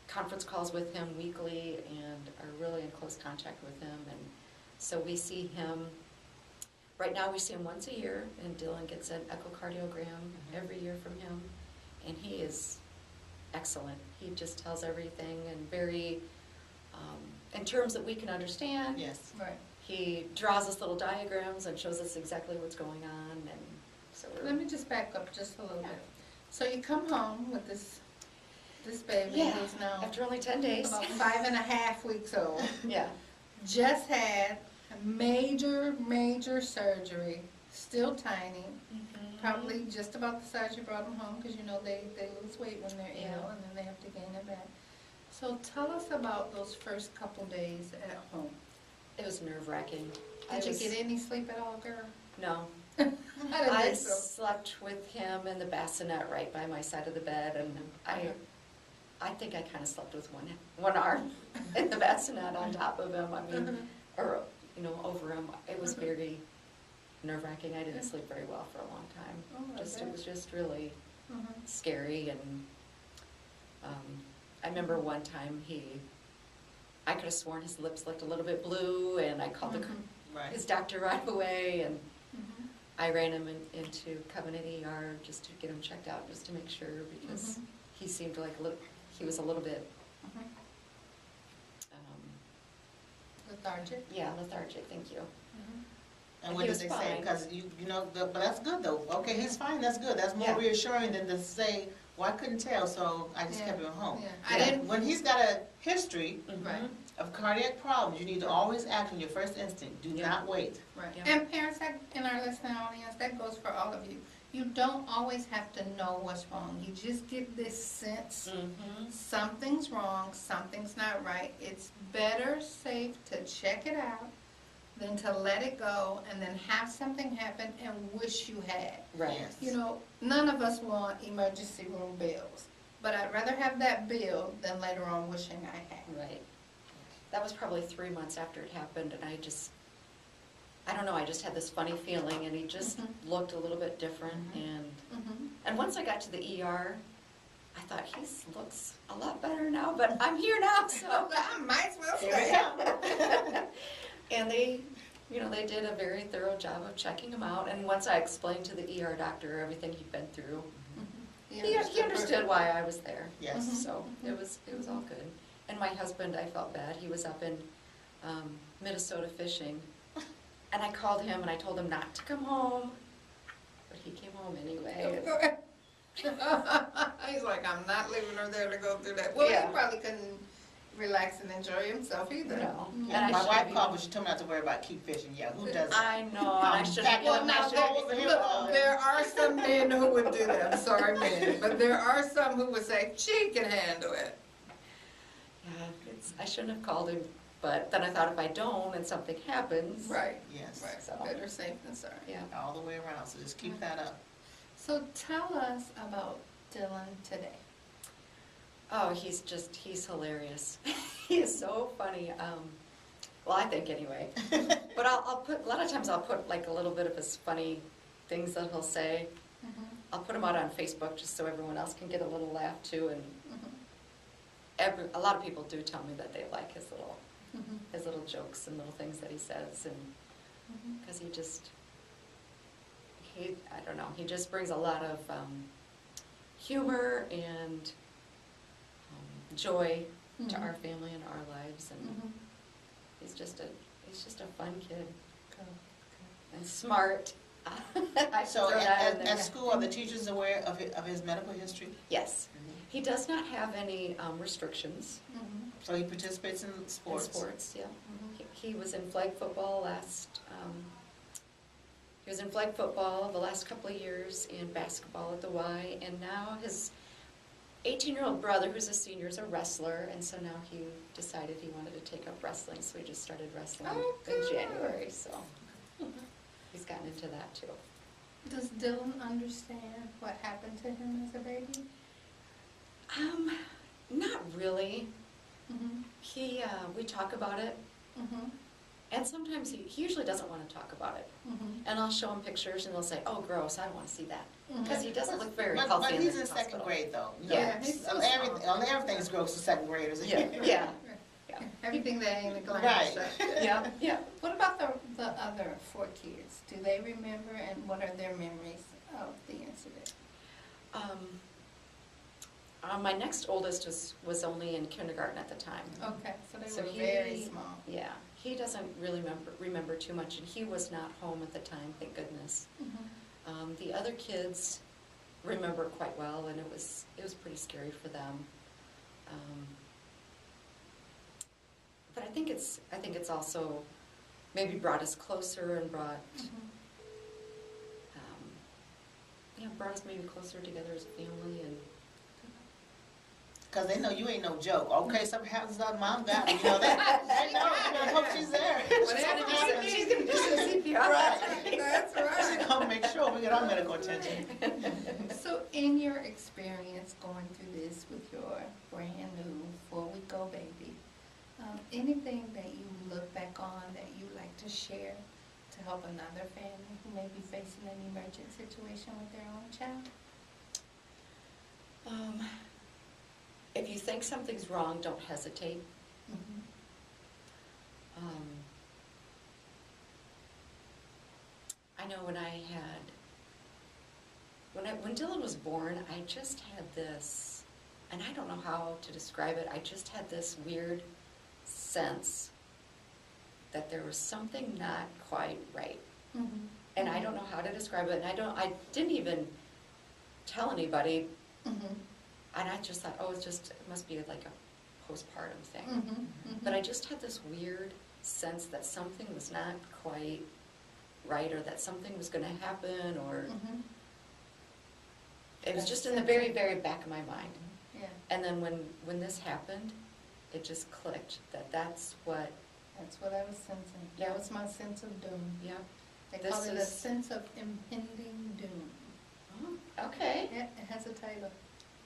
conference calls with him weekly and are really in close contact with him. And so we see him, right now we see him once a year, and Dylan gets an echocardiogram every year from him. And he is excellent. He just tells everything and very, in terms that we can understand. Yes. Right. He draws us little diagrams and shows us exactly what's going on, and so Let me just back up just a little Yeah. bit. So you come home with this baby Yeah, who's now after only 10 days. about 5.5 weeks old, Yeah, just had a major surgery, still tiny, probably just about the size you brought them home, because you know they lose weight when they're Yeah. ill, and then they have to gain it back. So tell us about those first couple days at home. It was nerve-wracking. Did you get any sleep at all, girl? No. I didn't I think so. slept with him in the bassinet right by my side of the bed, and I think I kind of slept with one arm in the bassinet on top of him. I mean, or over him. It was very nerve-wracking. I didn't sleep very well for a long time. Oh, I It bet. was just really Mhm. scary, and I remember one time I could have sworn his lips looked a little bit blue, and I called Right. his doctor right away, and Mhm. I ran him into Covenant ER just to get him checked out, just to make sure, because Mhm. he seemed like he was a little bit, Mhm. um, Lethargic. lethargic, thank you. Mhm. And But what he did was they say? fine. Because but that's good though. Okay, he's fine, that's good. That's more Yeah. reassuring than to say, well, I couldn't tell, so I just Yeah. kept him home. Yeah. I Yeah. didn't. When he's got a history Right. of cardiac problems, you need to always act on your first instinct. Do Yeah. not wait. Right. Yeah. And parents in our listening audience, that goes for all of you. You don't always have to know what's wrong. You just get this sense Mm-hmm. something's wrong, something's not right. It's better safe to check it out than to let it go and then have something happen and wish you had. Right. Yes. You know, none of us want emergency room bills, but I'd rather have that bill than later on wishing I had. Right. That was probably 3 months after it happened, and I don't know, I just had this funny feeling, and he just Mhm. looked a little bit different, Mhm. and once I got to the ER, I thought, he looks a lot better now, but I'm here now, so. I might as well Here we stay. go. And they did a very thorough job of checking him out, and once I explained to the ER doctor everything he'd been through, he understood why I was there. Yes. Mhm. So it was all good. And my husband, I felt bad. He was up in Minnesota fishing, and I called him and I told him not to come home, but he came home anyway. He's like, I'm not leaving her there to go through that. Well, Yeah. he probably couldn't relax and enjoy himself either. No. Mhm. And I My should've wife even- called, but she told me not to worry about keep fishing. Yeah, who does that? I know, and I should back have. Well, on now, my shoulders and look, there are some men who would do that. I'm sorry, men, but there are some who would say, she can handle it. Yeah, I shouldn't have called him, but then I thought if I don't and something happens. Right, Yes. right. So. Better safe than sorry. Yeah. All the way around, so just keep that up. So tell us about Dylan today. Oh, he's hilarious. He is so funny. Well, I think anyway. But I'll put, a lot of times I'll put like a little bit of his funny things that he'll say. I'll put them out on Facebook just so everyone else can get a little laugh too. And a lot of people do tell me that they like his little jokes and little things that he says, and because I don't know, he just brings a lot of humor and joy to our family and our lives, and he's just a fun kid and smart. I So throw that in at there. school, are the teachers aware of his medical history? Yes, he does not have any restrictions So he participates in in sports? sports. Yeah, he was in flag football He was in flag football the last couple of years, in basketball at the Y, and now his 18-year-old brother, who's a senior, is a wrestler, and so now he decided he wanted to take up wrestling, so he just started wrestling Oh, in good. January, so he's gotten into that too. Does Dylan understand what happened to him as a baby? Not really. Mm-hmm. We talk about it, Mm-hmm. and sometimes he usually doesn't want to talk about it. Mm-hmm. And I'll show him pictures, and they'll say, "Oh, gross! I don't want to see that," because he doesn't look very But healthy. he's in the second hospital. grade though. You Yeah, know, he's so everything's gross to second graders. Yeah, yeah, yeah, Everything that ain't a glass. Right. yeah, yeah. What about the other 4 kids? Do they remember, and what are their memories of the incident? My next oldest was only in kindergarten at the time. Okay, so they So were he- very small. Yeah, he doesn't really remember too much, and he was not home at the time, thank goodness. Mhm. The other kids remember quite well, and it was pretty scary for them. But I think it's also maybe brought us closer and brought brought us maybe closer together as a family, and Cause they know you ain't no joke. Okay, something happens, mom got it. You know that. They know. I hope she's there. Whatever She's gonna do some CPR. Right. That's right. She's gonna make sure we get our medical attention. So in your experience going through this with your brand new 4-week-old baby, anything that you look back on that you like to share to help another family who may be facing an emergent situation with their own child? If you think something's wrong, don't hesitate. I know when Dylan was born, I just had this, and I don't know how to describe it, I just had this weird sense that there was something not quite right. And I don't know how to describe it, and I didn't even tell anybody, and I just thought, it must be like a postpartum thing. But I just had this weird sense that something was not quite right, or that something was going to happen, or it was just in the very, very back of my mind. Yeah, And then when this happened, it just clicked that that's what, that's what I was sensing. Yeah. That was my sense of doom. yeah. They This call it a is- sense of impending doom. Oh, okay, Yeah, it has a title.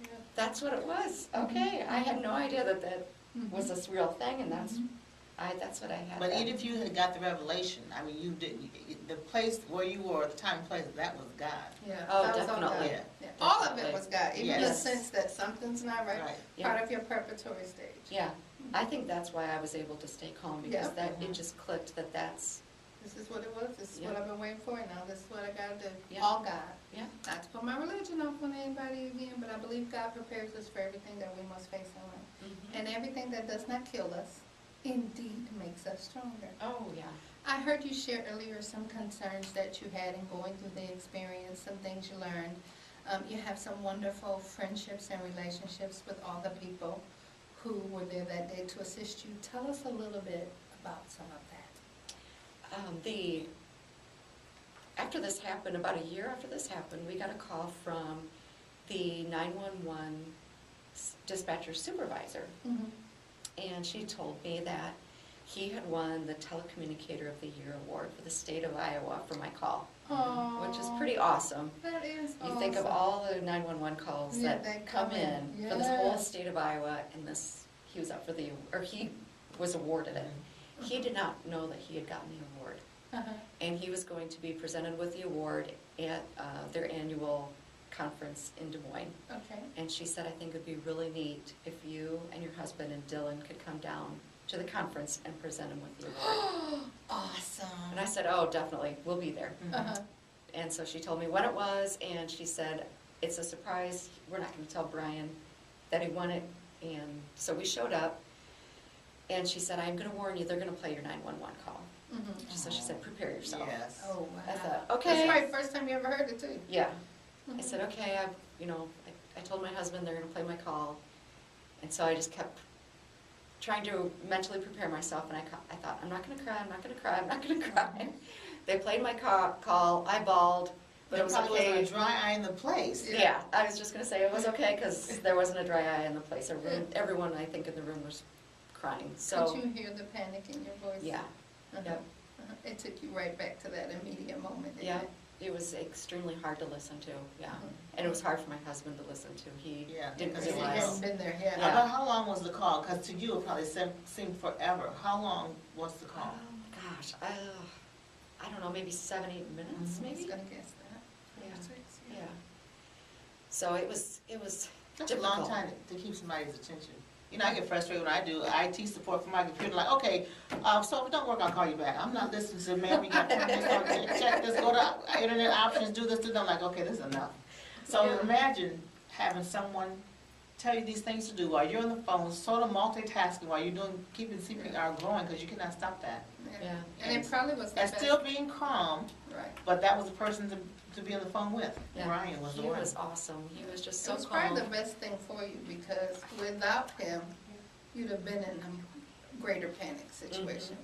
Yeah. that's what it was. Okay, I had no idea that was a real thing, and that's what I had. But then. even if you had got the revelation, I mean, you didn't. The place where you were, the time and place, that was God. Yeah. Oh, that was all definitely. God. Yeah. All of it Definitely. was God, even the Yes. sense that something's not right, Right. Yeah. part of your preparatory stage. Yeah, I think that's why I was able to stay calm, because Yeah. it just clicked that that's, This is what it was, this is what Yeah. I've been waiting for, and now this is what I gotta do. Yeah. All God. yeah. Not to put my religion off on anybody again, but I believe God prepares us for everything that we must face in life. And everything that does not kill us, indeed makes us stronger. Oh, yeah. I heard you share earlier some concerns that you had in going through the experience, some things you learned. You have some wonderful friendships and relationships with all the people who were there that day to assist you. Tell us a little bit about some of that. After this happened, about a year after this happened, we got a call from the 911 dispatcher supervisor. And she told me that he had won the Telecommunicator of the Year award for the state of Iowa for my call, which is pretty awesome. That is You think of all the 911 calls Yeah, that they come come in in. for this whole Yes. state of Iowa, and he was up for he was awarded it. He did not know that he had gotten the award, and he was going to be presented with the award at their annual conference in Des Moines. Okay. And she said, I think it'd be really neat if you and your husband and Dylan could come down to the conference and present him with the award. Awesome. And I said, oh, definitely, we'll be there. Uh-huh. And so she told me when it was, and she said, it's a surprise, we're not gonna tell Brian that he won it. And so we showed up, and she said, I'm gonna warn you, they're gonna play your 911 call. So she said, prepare yourself. Yes. Oh, wow. I thought, That's okay. probably the first time you ever heard it, too. Yeah. I said, okay, I told my husband they're gonna play my call. And so I just kept trying to mentally prepare myself, and I thought, I'm not gonna cry, I'm not gonna cry, I'm not gonna cry. They played my call, I bawled, but There it was probably okay. wasn't a dry eye in the place. Yeah, I was just gonna say it was okay, because there wasn't a dry eye in the place. Everyone, I think, in the room was crying, so, Could you hear the panic in your voice? yeah, Uh-huh. yep, It took you right back to that immediate moment, didn't yeah. it? It was extremely hard to listen to, yeah. Mhm. And it was hard for my husband to listen to. He Yeah, didn't because Because you realize- hadn't been there, yeah. Yeah. About how long was the call? Because to you, it probably seemed forever. How long was the Oh call? my gosh, I don't know, maybe 7-8 minutes, I was maybe? gonna guess that. Yeah. 5 or 6, Yeah. So it was That's a long difficult. time to keep somebody's attention. You know, I get frustrated when I do IT support for my computer, like, okay, so if it don't work, I'll call you back. I'm not listening to, ma'am, you got 10 minutes, check this, go to internet options, do this, do that. I'm like, okay, this is enough. So Yeah. imagine having someone tell you these things to do while you're on the phone, sort of multitasking while you're keeping CPR going, because you cannot stop that. Yeah. And it probably was the And best. still being calm, Right. but that was the person to be on the phone with. Yeah. Brian was the He one. was awesome. He was just It so was calm. probably the best thing for you, because without him, you'd have been in a greater panic situation.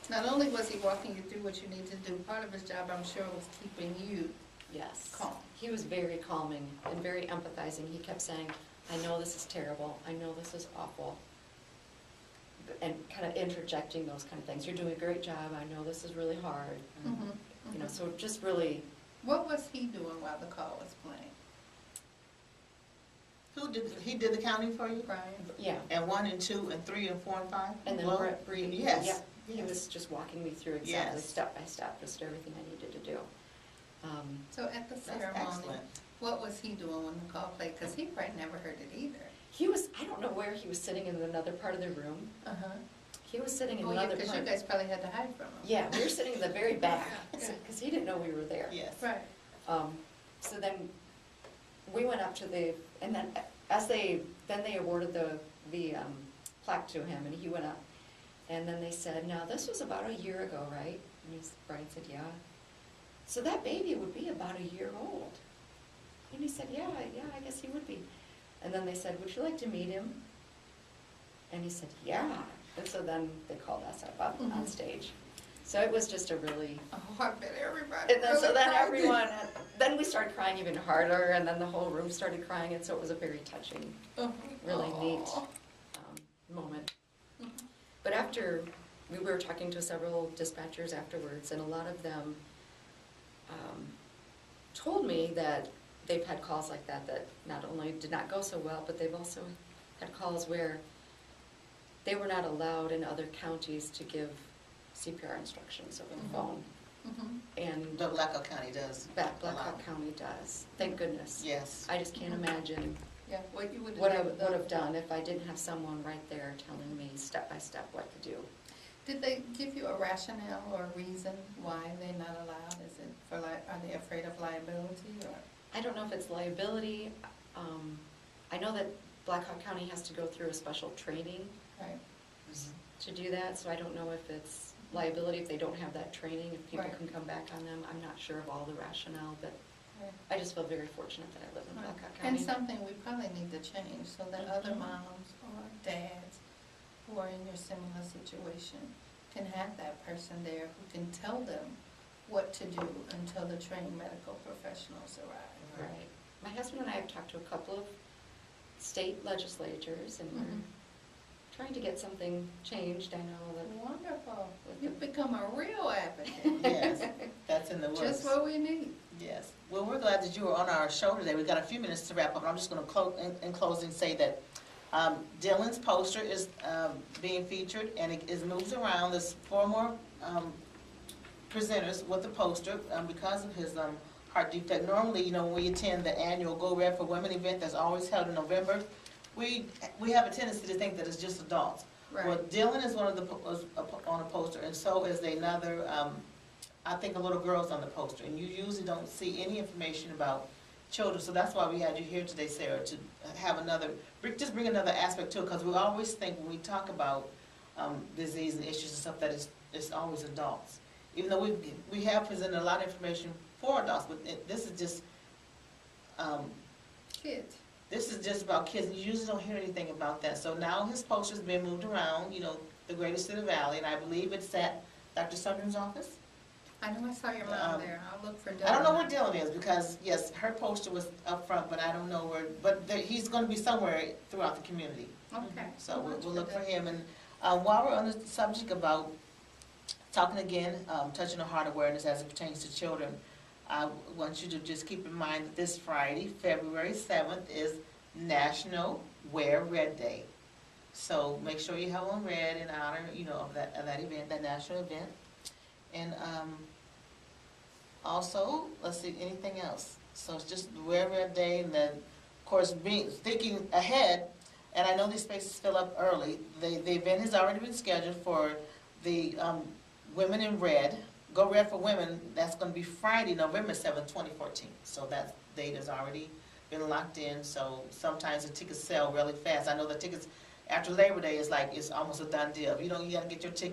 Not only was he walking you through what you need to do, part of his job, I'm sure, was keeping you Yes. calm. He was very calming and very empathizing. He kept saying, I know this is terrible, I know this is awful. And kind of interjecting those kind of things. You're doing a great job, I know this is really hard. Mhm, You know, mhm. so just really, What was he doing while the call was playing? He did the counting for you? Brian? yeah. And 1 and 2 and 3 and 4 and 5? And then Well, Bree, yes, yeah, he yes. was just walking me through exactly Yes. step by step, just everything I needed to do. So at the That's ceremony, excellent. what was he doing when the call played? Because he probably never heard it either. He was, I don't know where he was sitting in another part of the room. Uh-huh. He was sitting in Well, yeah, another because part. you guys probably had to hide from him. Yeah, we were sitting in the very back, Yeah. because he didn't know we were there. Yes. Right. So then we went up to the, and then then they awarded the plaque to him, and he went up. And then they said, now, this was about a year ago, right? And Brian said, yeah. So that baby would be about a year old. And he said, yeah, I guess he would be. And then they said, would you like to meet him? And he said, yeah. And so then they called us up on stage. So it was just a really, Oh, I bet everybody. and then, really so then cried. everyone, then we started crying even harder, and then the whole room started crying, and so it was a very touching, Oh, really neat aw. moment. Mhm. But after, we were talking to several dispatchers afterwards, and a lot of them told me that they've had calls like that not only did not go so well, but they've also had calls where they were not allowed in other counties to give CPR instructions over the Mhm. phone. Mhm. And But Blackhawk County does. Blackhawk allow. County does, thank goodness. Yes. I just can't imagine Yeah, what you would have what I done. would have done if I didn't have someone right there telling me step by step what to do. Did they give you a rationale or a reason why they're not allowed? Is it for are they afraid of liability or? I don't know if it's liability. I know that Blackhawk County has to go through a special training Right. to do that, so I don't know if it's liability if they don't have that training, if people Right. can come back on them. I'm not sure of all the rationale, but Right. I just feel very fortunate that I live in Right. Blackhawk And County. something we probably need to change so that other Mhm. moms or dads who are in your similar situation can have that person there who can tell them what to do until the trained medical professionals arrive. Right. My husband and I have talked to a couple of state legislatures, and we're Mhm. trying to get something changed. I know that. Wonderful. With You've the- become a real advocate. Yes, that's in the works. Just what we need. Yes. Well, we're glad that you were on our show today. We've got a few minutes to wrap up, and I'm just going to, in closing, say that Dylan's poster is being featured, and it is moves around. There's 4 more presenters with the poster because of his heart defect. Normally, you know, when we attend the annual Go Red for Women event that's always held in November, we have a tendency to think that it's just adults. Well, Right. Dylan is one of the, on a poster, and so is another, I think a little girl's on the poster, and you usually don't see any information about children, so that's why we had you here today, Sarah, to have another, just bring another aspect to it, because we always think when we talk about disease and issues and stuff, that it's always adults. Even though we have presented a lot of information for adults, but this is just, Kids. this is just about kids, and you usually don't hear anything about that. So now his poster's been moved around, you know, the greatest in the valley, and I believe it's at Dr. Sundren's office. I know I saw your mom Um, there. I'll look for Dylan. I don't know where Dylan is, because, yes, her poster was up front, but I don't know where, but he's gonna be somewhere throughout the community. Okay. So we'll Watch look for Dylan. him. And while we're on the subject about talking again, touching on heart awareness as it pertains to children, I want you to just keep in mind that this Friday, February 7th, is National Wear Red Day. So make sure you have on red in honor, you know, of that event, that national event. And also, let's see, anything else? So it's just Wear Red Day, and then, of course, thinking ahead, and I know these spaces fill up early. The event has already been scheduled for the Women in Red, Go Red for Women. That's going to be Friday, November 7th, 2014. So that date has already been locked in. So sometimes the tickets sell really fast. I know the tickets after Labor Day is like, it's almost a done deal. You know, you got to get your ticket.